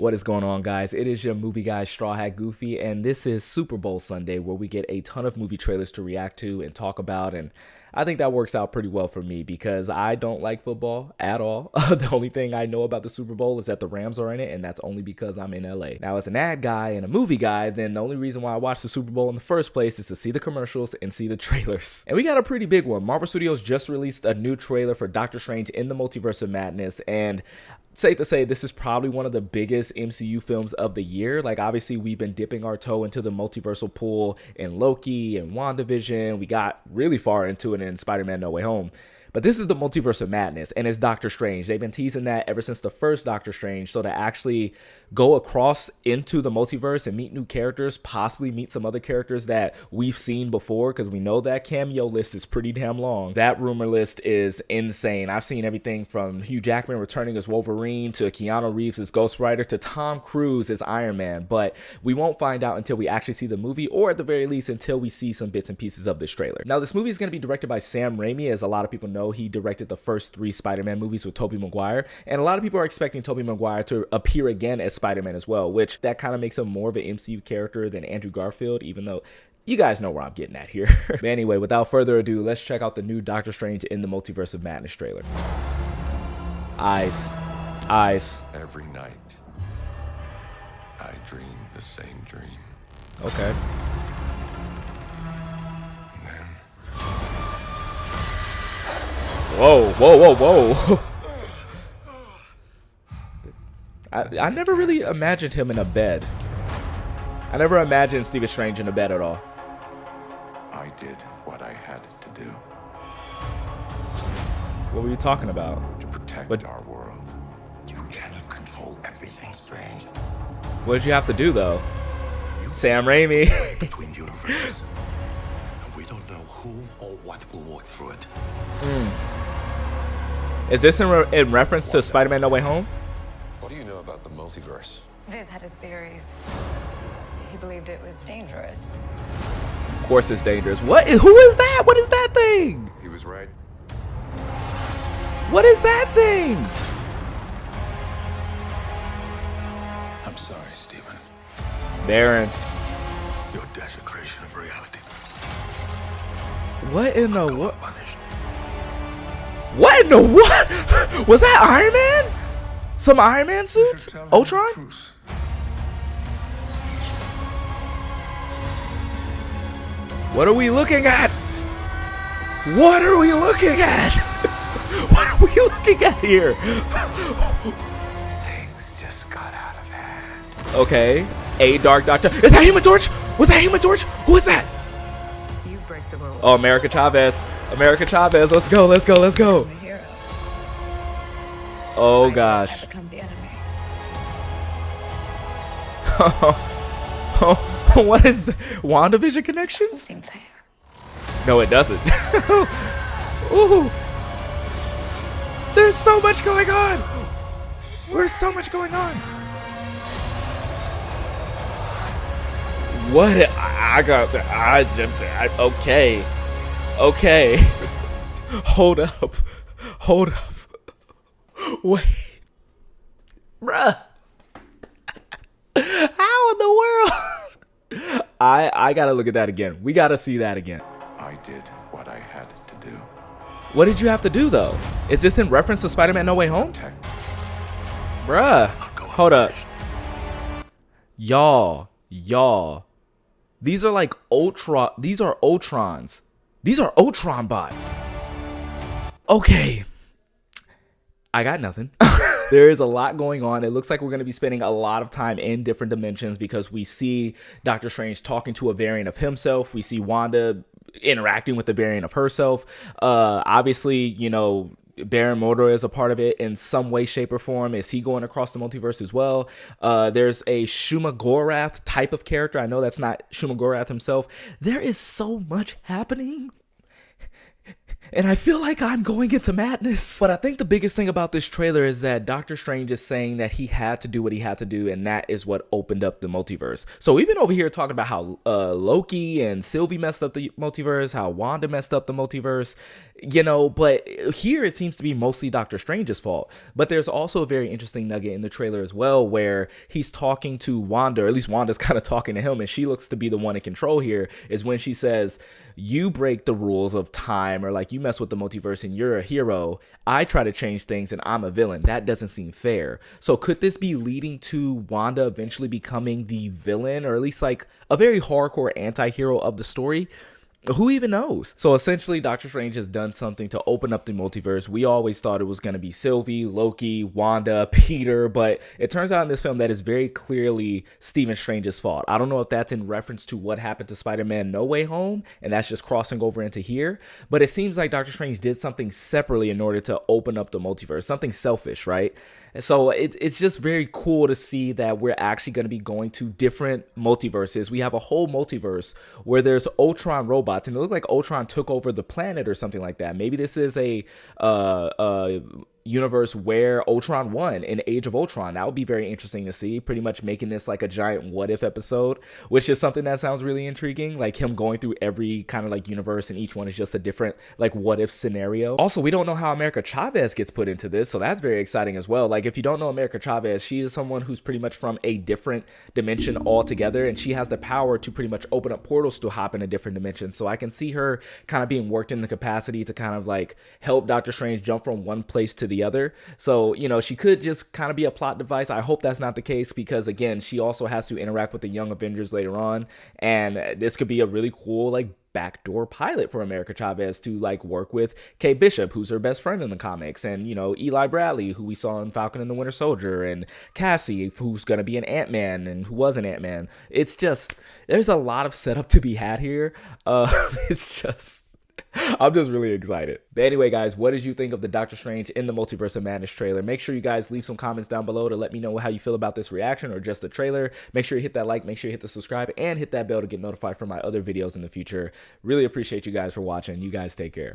What is going on, guys? It is your movie guy, Straw Hat Goofy, and this is Super Bowl Sunday, where we get a ton of movie trailers to react to and talk about, and I think that works out pretty well for me because I don't like football at all. The only thing I know about the Super Bowl is that the Rams are in it, and that's only because I'm in LA. Now, as an ad guy and a movie guy, then the only reason why I watch the Super Bowl in the first place is to see the commercials and see the trailers. And we got a pretty big one. Marvel Studios just released a new trailer for Doctor Strange in the Multiverse of Madness, and safe to say this is probably one of the biggest MCU films of the year. Like, obviously we've been dipping our toe into the multiversal pool in Loki and WandaVision. We got really far into it in Spider-Man No Way Home. But this is the Multiverse of Madness, and it's Doctor Strange. They've been teasing that ever since the first Doctor Strange, so to actually go across into the multiverse and meet new characters, possibly meet some other characters that we've seen before, because we know that cameo list is pretty damn long. That rumor list is insane. I've seen everything from Hugh Jackman returning as Wolverine, to Keanu Reeves as Ghost Rider, to Tom Cruise as Iron Man, but we won't find out until we actually see the movie, or at the very least until we see some bits and pieces of this trailer. Now, this movie is going to be directed by Sam Raimi. As a lot of people know, he directed the first 3 Spider-Man movies with Tobey Maguire, and a lot of people are expecting Tobey Maguire to appear again as Spider-Man as well, which that kind of makes him more of an MCU character than Andrew Garfield, even though you guys know where I'm getting at here. But anyway, without further ado, let's check out the new Doctor Strange in the Multiverse of Madness trailer. Eyes. Every night, I dream the same dream. Okay. And then Whoa. I never really imagined him in a bed. I never imagined Stephen Strange in a bed at all. I did what I had to do What were you talking about? to protect But- our world. You cannot control everything, Strange. What did you have to do, though? Sam Raimi. Between universes. And we don't know who or what will walk through it. Is this in reference to Spider-Man No Way Home? What do you know about the multiverse? Viz had his theories. He believed it was dangerous. Of course it's dangerous. Who is that? What is that thing? He was right. What is that thing? I'm sorry, Stephen. Baron. Your desecration of reality. What in the what? Punished. What in the what? Was that Iron Man? Some Iron Man suits? Ultron? What are we looking at? What are we looking at? What are we looking at here? Things just got out of hand. Okay. A Dark Doctor. Is that Human Torch? Was that Human Torch? Who is that? You break the rules. Oh, America Chavez. America Chavez. Let's go. The hero. Oh, gosh. I become the enemy. What is the WandaVision Doesn't connections? seem fair. No, it doesn't. Ooh. There's so much going on. There's so much going on. What? Okay. Hold up. Wait. Bruh. How in the world? I gotta look at that again. We gotta see that again. I did what I had to do. What did you have to do, though? Is this in reference to Spider-Man No Way Home? Protect. Bruh. Hold up. Y'all. These are like these are Ultrons. These are Ultron bots. Okay. I got nothing. There is a lot going on. It looks like we're going to be spending a lot of time in different dimensions because we see Doctor Strange talking to a variant of himself. We see Wanda interacting with the variant of herself. Obviously, you know, Baron Mordo is a part of it in some way, shape, or form. Is he going across the multiverse as well? There's a Shuma Gorath type of character. I know that's not Shuma Gorath himself. There is so much happening. And I feel like I'm going into madness. But I think the biggest thing about this trailer is that Doctor Strange is saying that he had to do what he had to do, and that is what opened up the multiverse. So we've been over here talking about how Loki and Sylvie messed up the multiverse, how Wanda messed up the multiverse. But here it seems to be mostly Doctor Strange's fault. But there's also a very interesting nugget in the trailer as well, where he's talking to Wanda, or at least Wanda's kind of talking to him, and she looks to be the one in control here, is when she says, you break the rules of time, or like you mess with the multiverse and you're a hero. I try to change things and I'm a villain. That doesn't seem fair. So could this be leading to Wanda eventually becoming the villain, or at least like a very hardcore anti-hero of the story? Who even knows? So essentially, Doctor Strange has done something to open up the multiverse. We always thought it was going to be Sylvie, Loki, Wanda, Peter, but it turns out in this film that is very clearly Stephen Strange's fault. I don't know if that's in reference to what happened to Spider-Man No Way Home, and that's just crossing over into here, but it seems like Doctor Strange did something separately in order to open up the multiverse, something selfish, right? And so it's just very cool to see that we're actually going to be going to different multiverses. We have a whole multiverse where there's Ultron robots, and it looks like Ultron took over the planet or something like that. Maybe this is a universe where Ultron won in Age of Ultron. That would be very interesting to see, pretty much making this like a giant what if episode, which is something that sounds really intriguing, like him going through every kind of like universe, and each one is just a different like what if scenario. Also, we don't know how America Chavez gets put into this, so that's very exciting as well. Like if you don't know America Chavez, she is someone who's pretty much from a different dimension altogether, and she has the power to pretty much open up portals to hop in a different dimension. So I can see her kind of being worked in the capacity to kind of like help Doctor Strange jump from one place to the other. So, she could just kind of be a plot device. I hope that's not the case, because again, she also has to interact with the Young Avengers later on, and this could be a really cool like backdoor pilot for America Chavez to like work with Kate Bishop, who's her best friend in the comics, and Eli Bradley, who we saw in Falcon and the Winter Soldier, and Cassie, who's gonna be an Ant-Man and who was an Ant-Man. It's just, there's a lot of setup to be had here. I'm just really excited. But anyway, guys, what did you think of the Doctor Strange in the Multiverse of Madness trailer? Make sure you guys leave some comments down below to let me know how you feel about this reaction or just the trailer. Make sure you hit that like, make sure you hit the subscribe, and hit that bell to get notified for my other videos in the future. Really appreciate you guys for watching. You guys take care.